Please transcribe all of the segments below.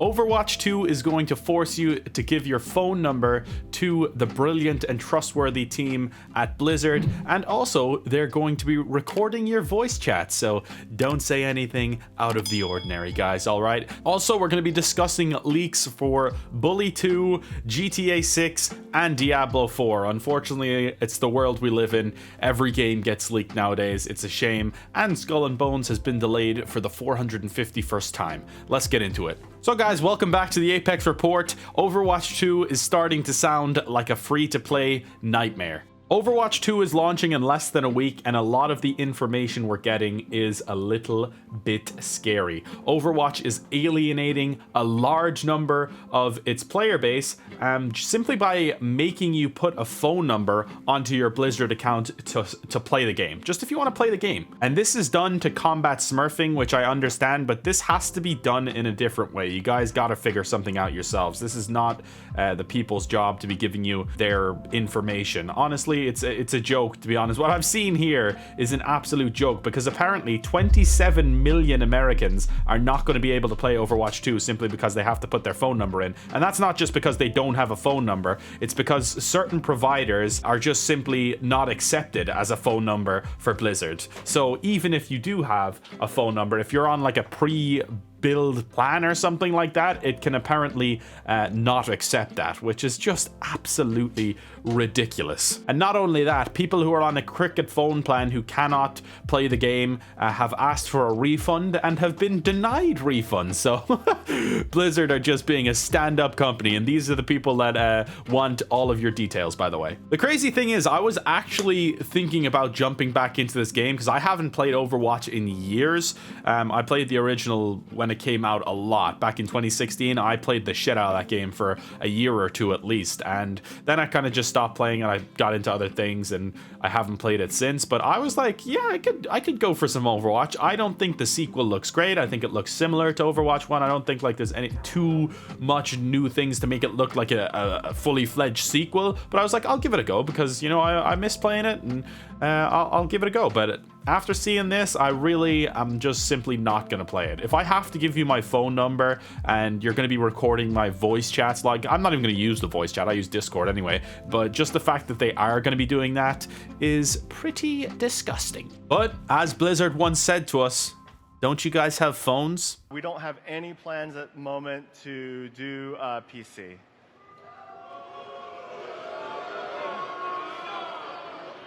Overwatch 2 is going to force you to give your phone number to the brilliant and trustworthy team at Blizzard, and also they're going to be recording your voice chat, so don't say anything out of the ordinary, guys, alright? Also, we're going to be discussing leaks for Bully 2, GTA 6, and Diablo 4. Unfortunately, it's the world we live in. Every game gets leaked nowadays. It's a shame, and Skull and Bones has been delayed for the 451st time. Let's get into it. So guys, welcome back to the Apex Report. Overwatch 2 is starting to sound like a free-to-play nightmare. Overwatch 2 is launching in less than a week, and a lot of the information we're getting is a little bit scary. Overwatch is alienating a large number of its player base simply by making you put a phone number onto your Blizzard account to play the game, just if you want to play the game. And this is done to combat smurfing, which I understand, but this has to be done in a different way. You guys got to figure something out yourselves. This is not the people's job to be giving you their information. Honestly, it's a joke, to be honest. What I've seen here is an absolute joke, because apparently 27 million Americans are not going to be able to play Overwatch 2 simply because they have to put their phone number in. And that's not just because they don't have a phone number, it's because certain providers are just simply not accepted as a phone number for Blizzard. So even if you do have a phone number, if you're on like a pre-build plan or something like that, it can apparently not accept that, which is just absolutely ridiculous. And not only that, people who are on a cricket phone plan who cannot play the game have asked for a refund and have been denied refunds. So Blizzard are just being a stand-up company, and these are the people that want all of your details, by the way. The crazy thing is, I was actually thinking about jumping back into this game because I haven't played Overwatch in years. I played the original when it came out a lot back in 2016. I played the shit out of that game for a year or two at least, and then I kind of just stopped playing and I got into other things, and I haven't played it since. But I was like, yeah, I could go for some Overwatch. I don't think the sequel looks great. I think it looks similar to Overwatch 1. I don't think like there's any too much new things to make it look like a fully fledged sequel, but I was like, I'll give it a go because, you know, I miss playing it, and I'll give it a go. But after seeing this, I really am just simply not going to play it. If I have to give you my phone number and you're going to be recording my voice chats, like, I'm not even going to use the voice chat. I use Discord anyway. But just the fact that they are going to be doing that is pretty disgusting. But as Blizzard once said to us, don't you guys have phones? We don't have any plans at the moment to do PC.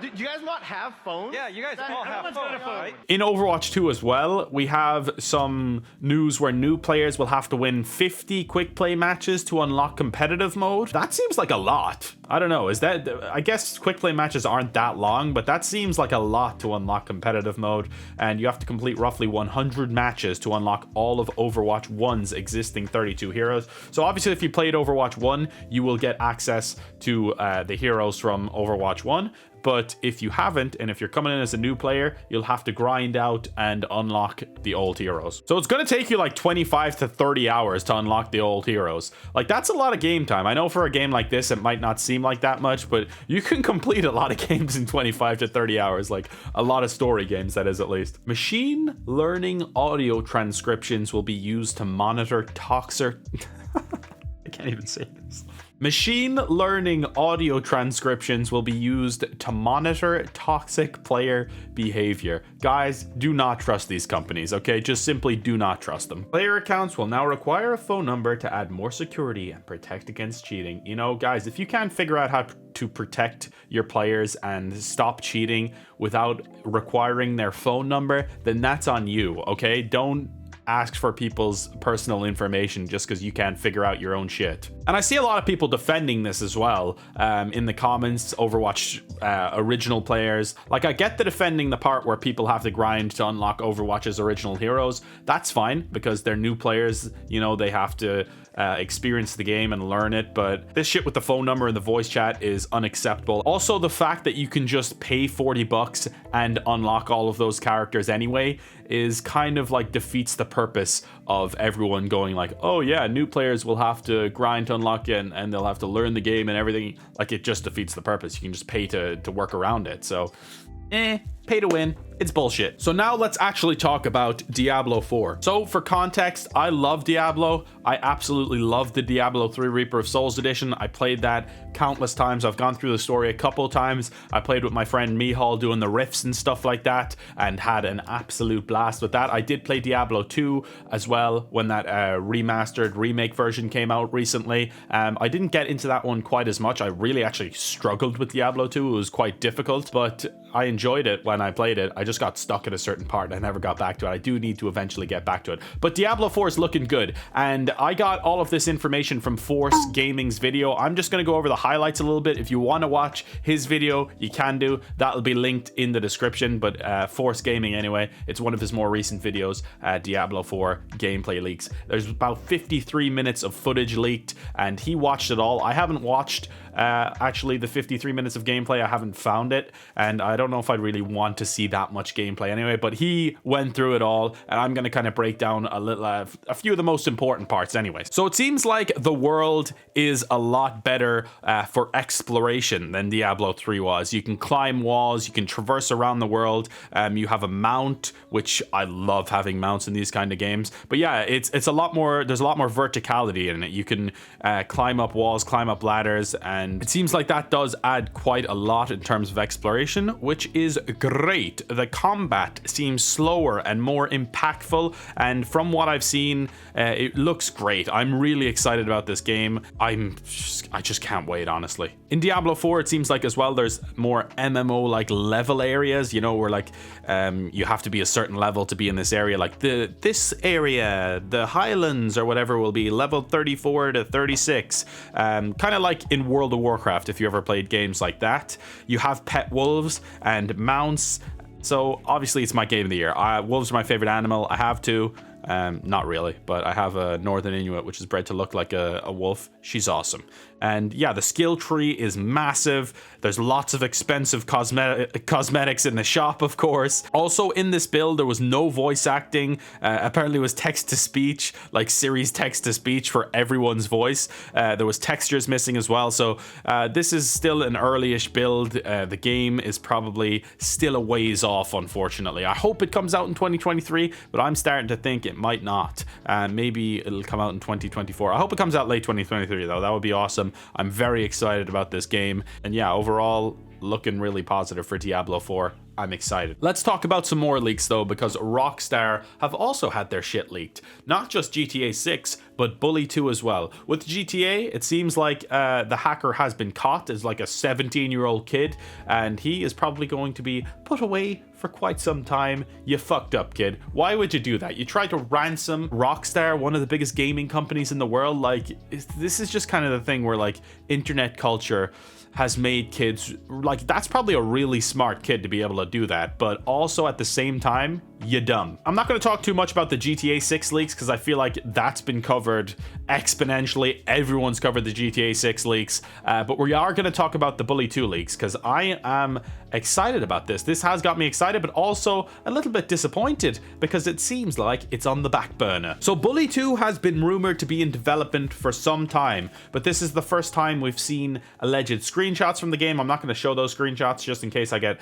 Do you guys not have phones? Yeah, you guys all have phones, right? In Overwatch 2 as well, we have some news where new players will have to win 50 quick play matches to unlock competitive mode. That seems like a lot. I don't know, is that, I guess quick play matches aren't that long, but that seems like a lot to unlock competitive mode, and you have to complete roughly 100 matches to unlock all of Overwatch 1's existing 32 heroes. So obviously if you played Overwatch 1, you will get access to the heroes from Overwatch 1. But if you haven't, and if you're coming in as a new player, you'll have to grind out and unlock the old heroes. So it's going to take you like 25 to 30 hours to unlock the old heroes. Like, that's a lot of game time. I know for a game like this, it might not seem like that much, but you can complete a lot of games in 25 to 30 hours. Like, a lot of story games, that is, at least. Machine learning audio transcriptions will be used to monitor toxic... I can't even say this. Machine learning audio transcriptions will be used to monitor toxic player behavior. Guys, do not trust these companies, okay? Just simply do not trust them. Player accounts will now require a phone number to add more security and protect against cheating. You know, guys, if you can't figure out how to protect your players and stop cheating without requiring their phone number, then that's on you, okay? Don't ask for people's personal information just because you can't figure out your own shit. And I see a lot of people defending this as well in the comments, Overwatch original players. Like, I get the defending the part where people have to grind to unlock Overwatch's original heroes. That's fine because they're new players, you know, they have to experience the game and learn it. But this shit with the phone number and the voice chat is unacceptable. Also, the fact that you can just pay 40 bucks and unlock all of those characters anyway is kind of like defeats the purpose of everyone going like, oh yeah, new players will have to grind to unlock it and they'll have to learn the game and everything. Like, it just defeats the purpose. You can just pay to work around it. So pay to win. It's bullshit. So now let's actually talk about Diablo 4. So for context, I love Diablo. I absolutely love the Diablo 3 Reaper of Souls edition. I played that countless times. I've gone through the story a couple times. I played with my friend Mihal doing the riffs and stuff like that and had an absolute blast with that. I did play Diablo 2 as well when that remastered remake version came out recently. I didn't get into that one quite as much. I really actually struggled with Diablo 2. It was quite difficult, but I enjoyed it when I played it. I just got stuck at a certain part and I never got back to it. I do need to eventually get back to it. But Diablo 4 is looking good. And I got all of this information from Force Gaming's video. I'm just going to go over the highlights a little bit. If you want to watch his video, you can do. That'll be linked in the description. But Force Gaming anyway, it's one of his more recent videos, Diablo 4 gameplay leaks. There's about 53 minutes of footage leaked and he watched it all. I haven't watched actually the 53 minutes of gameplay. I haven't found it and I don't know if I'd really want to see that much gameplay anyway, but he went through it all and I'm going to kind of break down a few of the most important parts anyway. So it seems like the world is a lot better for exploration than Diablo 3 was. You can climb walls, you can traverse around the world, you have a mount, which I love having mounts in these kind of games. But yeah, it's a lot more, there's a lot more verticality in it. You can climb up walls, climb up ladders, and it seems like that does add quite a lot in terms of exploration, which is great. The combat seems slower and more impactful, and from what I've seen, it looks great. I'm really excited about this game. I just can't wait, honestly. In Diablo 4, it seems like as well there's more MMO like level areas, you know, where like you have to be a certain level to be in this area. Like this area, the Highlands or whatever, will be level 34 to 36. Kind of like in World of Warcraft, if you ever played games like that. You have pet wolves and mounts. So obviously it's my game of the year. Wolves are my favorite animal. I have two. Not really, but I have a Northern Inuit, which is bred to look like a wolf. She's awesome. And yeah, the skill tree is massive. There's lots of expensive cosmetics in the shop, of course. Also in this build, there was no voice acting. Apparently it was text-to-speech, like Siri's text-to-speech for everyone's voice. There was textures missing as well. So this is still an early-ish build. The game is probably still a ways off, unfortunately. I hope it comes out in 2023, but I'm starting to think it might not. Maybe it'll come out in 2024. I hope it comes out late 2023 though. That would be awesome. I'm very excited about this game. And yeah, overall, looking really positive for Diablo 4. I'm excited. Let's talk about some more leaks though, because Rockstar have also had their shit leaked. Not just GTA 6, but Bully 2 as well. With GTA, it seems like the hacker has been caught as like a 17-year-old kid, and he is probably going to be put away for quite some time. You fucked up, kid. Why would you do that? You tried to ransom Rockstar, one of the biggest gaming companies in the world. Like, this is just kind of the thing where like internet culture has made kids, like, that's probably a really smart kid to be able to do that, but also at the same time, you dumb. I'm not going to talk too much about the GTA 6 leaks because I feel like that's been covered exponentially. Everyone's covered the GTA 6 leaks, but we are going to talk about the Bully 2 leaks because I am excited about this. This has got me excited, but also a little bit disappointed because it seems like it's on the back burner. So Bully 2 has been rumored to be in development for some time, but this is the first time we've seen alleged screenshots from the game. I'm not going to show those screenshots just in case I get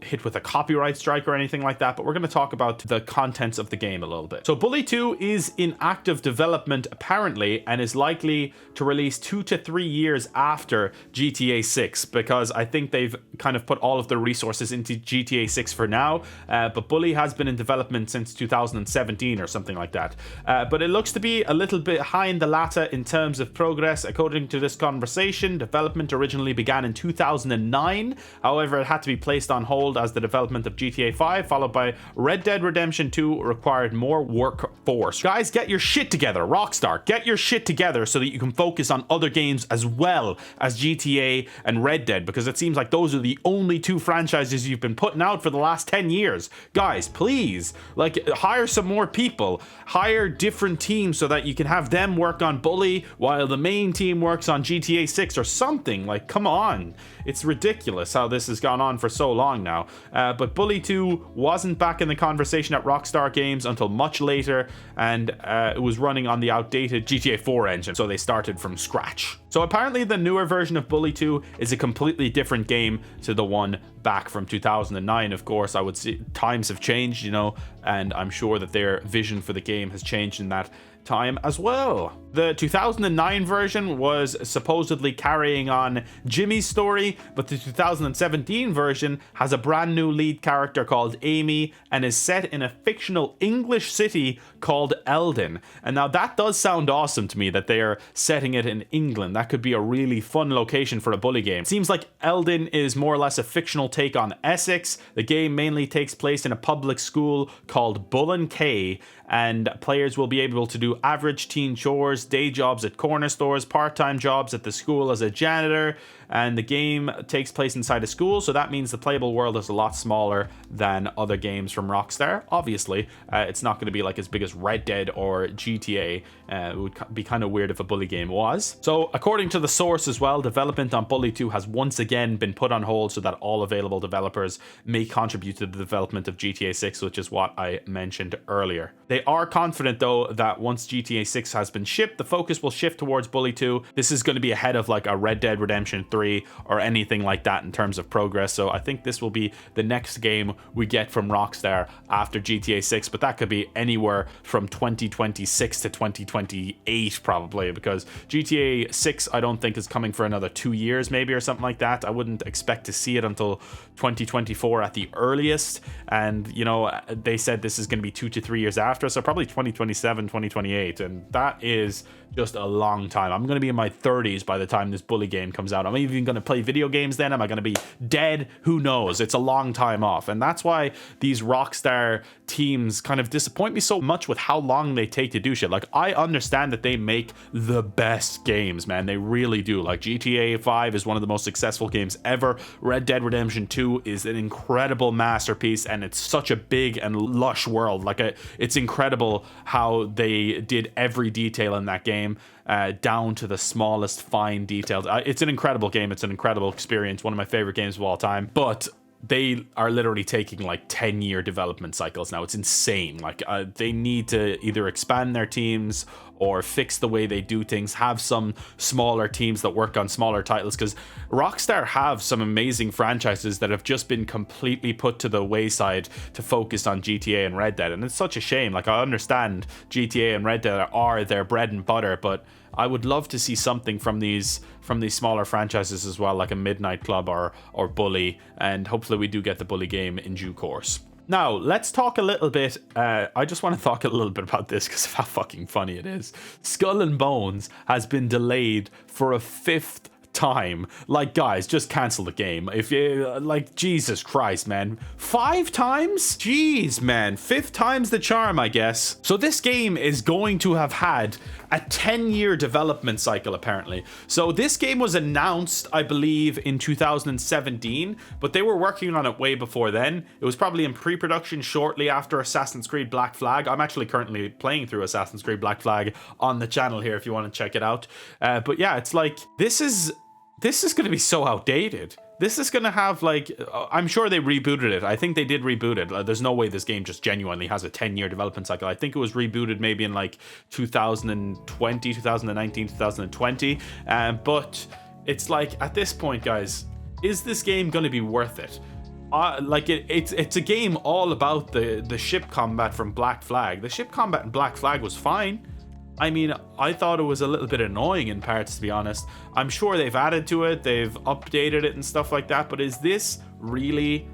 hit with a copyright strike or anything like that, but we're going to talk about the contents of the game a little bit. So Bully 2 is in active development apparently, and is likely to release 2 to 3 years after GTA 6, because I think they've kind of put all of the resources into GTA 6 for now, but Bully has been in development since 2017 or something like that. But it looks to be a little bit high in the latter in terms of progress. According to this conversation, development originally began in 2009. However, it had to be placed on hold as the development of GTA 5, followed by Red Dead Redemption 2, required more workforce. Guys, get your shit together. Rockstar, get your shit together so that you can focus on other games as well as GTA and Red Dead, because it seems like those are the only two franchises you've been putting out for the last 10 years. Guys, please, like, hire some more people. Hire different teams so that you can have them work on Bully while the main team works on GTA 6 or something. Like, come on. It's ridiculous how this has gone on for so long now. now. But Bully 2 wasn't back in the conversation at Rockstar Games until much later, and it was running on the outdated GTA 4 engine, so they started from scratch. So apparently the newer version of Bully 2 is a completely different game to the one back from 2009. Of course, I would say times have changed, you know, and I'm sure that their vision for the game has changed in that time as well. The 2009 version was supposedly carrying on Jimmy's story, but the 2017 version has a brand new lead character called Amy and is set in a fictional English city called Eldon. And now that does sound awesome to me, that they are setting it in England. That could be a really fun location for a Bully game. Seems like Eldon is more or less a fictional take on Essex. The game mainly takes place in a public school called Bull and K, and players will be able to do average teen chores, day jobs at corner stores, part-time jobs at the school as a janitor, and the game takes place inside a school, so that means the playable world is a lot smaller than other games from Rockstar. Obviously, it's not going to be like as big as Red Dead or GTA. It would be kind of weird if a Bully game was. So according to the source as well, development on Bully 2 has once again been put on hold so that all available developers may contribute to the development of GTA 6, which is what I mentioned earlier. They are confident though that once GTA 6 has been shipped, the focus will shift towards Bully 2. This is going to be ahead of like a Red Dead Redemption 3 or anything like that in terms of progress. So I think this will be the next game we get from Rockstar after GTA 6, but that could be anywhere from 2026 to 2028 probably, because GTA 6 I don't think is coming for another 2 years maybe or something like that. I wouldn't expect to see it until 2024 at the earliest, and you know, they said this is going to be 2 to 3 years after, so probably 2027, 2028, and that is just a long time. I'm going to be in my 30s by the time this Bully game comes out. I'm even going to play video games then. Am I going to be dead? Who knows? It's a long time off. And that's why these Rockstar teams kind of disappoint me so much with how long they take to do shit. Like, I understand that they make the best games, man. They really do. Like, GTA 5 is one of the most successful games ever. Red Dead Redemption 2 is an incredible masterpiece, and it's such a big and lush world. Like, it's incredible how they did every detail in that game, down to the smallest fine details. It's an incredible game. It's an incredible experience. One of my favorite games of all time. But they are literally taking like 10-year development cycles now. It's insane. Like, they need to either expand their teams or fix the way they do things, have some smaller teams that work on smaller titles, because Rockstar have some amazing franchises that have just been completely put to the wayside to focus on GTA and Red Dead, and it's such a shame. Like, I understand GTA and Red Dead are their bread and butter, but I would love to see something from these smaller franchises as well, like a Midnight Club or Bully, and hopefully we do get the Bully game in due course. Now, let's talk a little bit, I just want to talk a little bit about this because of how fucking funny it is. Skull and Bones has been delayed for a 5th time. Like, guys, just cancel the game. If you, like, Jesus Christ, man. 5 times? Jeez, man. 5th time's the charm, I guess. So this game is going to have had a 10-year development cycle, apparently. So this game was announced, I believe, in 2017, but they were working on it way before then. It was probably in pre-production shortly after Assassin's Creed Black Flag. I'm actually currently playing through Assassin's Creed Black Flag on the channel here if you want to check it out. But yeah, it's like, this is going to be so outdated. This is going to have, like, I'm sure they rebooted it. I think they did reboot it. There's no way this game just genuinely has a 10-year development cycle. I think it was rebooted maybe in like 2020, 2019, 2020. But it's like, at this point, guys, is this game going to be worth it? Like, it's a game all about the ship combat from Black Flag. The ship combat in Black Flag was fine. I mean, I thought it was a little bit annoying in parts, to be honest. I'm sure they've added to it, they've updated it and stuff like that, but is this really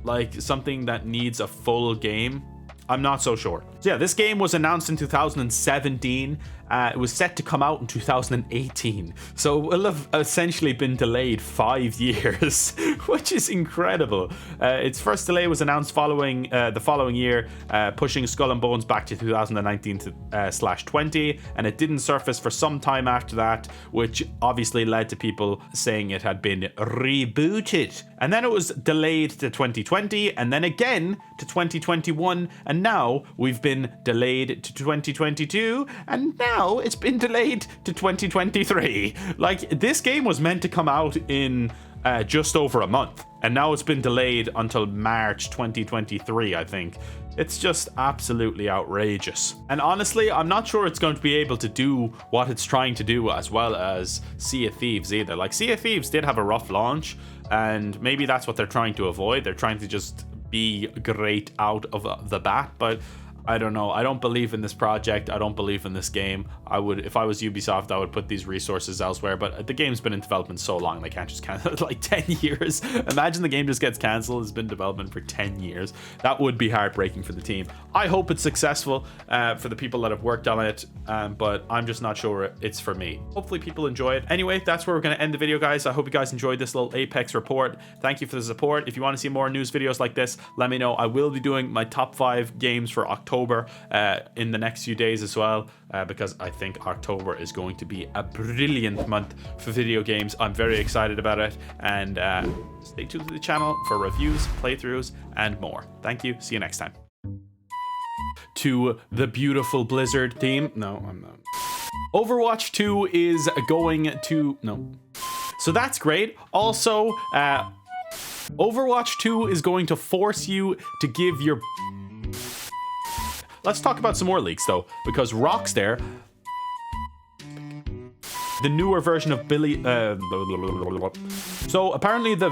like something that needs a full game? I'm not so sure. So yeah, this game was announced in 2017. It was set to come out in 2018. So it will have essentially been delayed 5 years, which is incredible. Its first delay was announced following the following year, pushing Skull and Bones back to 2019/20, and it didn't surface for some time after that, which obviously led to people saying it had been rebooted. And then it was delayed to 2020, and then again to 2021, and now we've been delayed to 2022, and now it's been delayed to 2023. Like, this game was meant to come out in just over a month. And now it's been delayed until March 2023, I think. It's just absolutely outrageous. And honestly, I'm not sure it's going to be able to do what it's trying to do as well as Sea of Thieves either. Like, Sea of Thieves did have a rough launch, and maybe that's what they're trying to avoid. They're trying to just be great out of the bat, but I don't know. I don't believe in this project. I don't believe in this game. I would, if I was Ubisoft, I would put these resources elsewhere. But the game's been in development so long, they can't just cancel it. Like 10 years. Imagine the game just gets cancelled. It's been in development for 10 years. That would be heartbreaking for the team. I hope it's successful for the people that have worked on it, but I'm just not sure it's for me. Hopefully people enjoy it. Anyway, that's where we're going to end the video, guys. I hope you guys enjoyed this little Apex report. Thank you for the support. If you want to see more news videos like this, let me know. I will be doing my top 5 games for October in the next few days as well, because I think October is going to be a brilliant month for video games. I'm very excited about it, and stay tuned to the channel for reviews, playthroughs, and more. Thank you. See you next time. To the beautiful Blizzard team. No, I'm not. Overwatch 2 is going to... No. So that's great. Also, Overwatch 2 is going to force you to give your... Let's talk about some more leaks, though, because Rockstar, the newer version of Billy... So apparently the...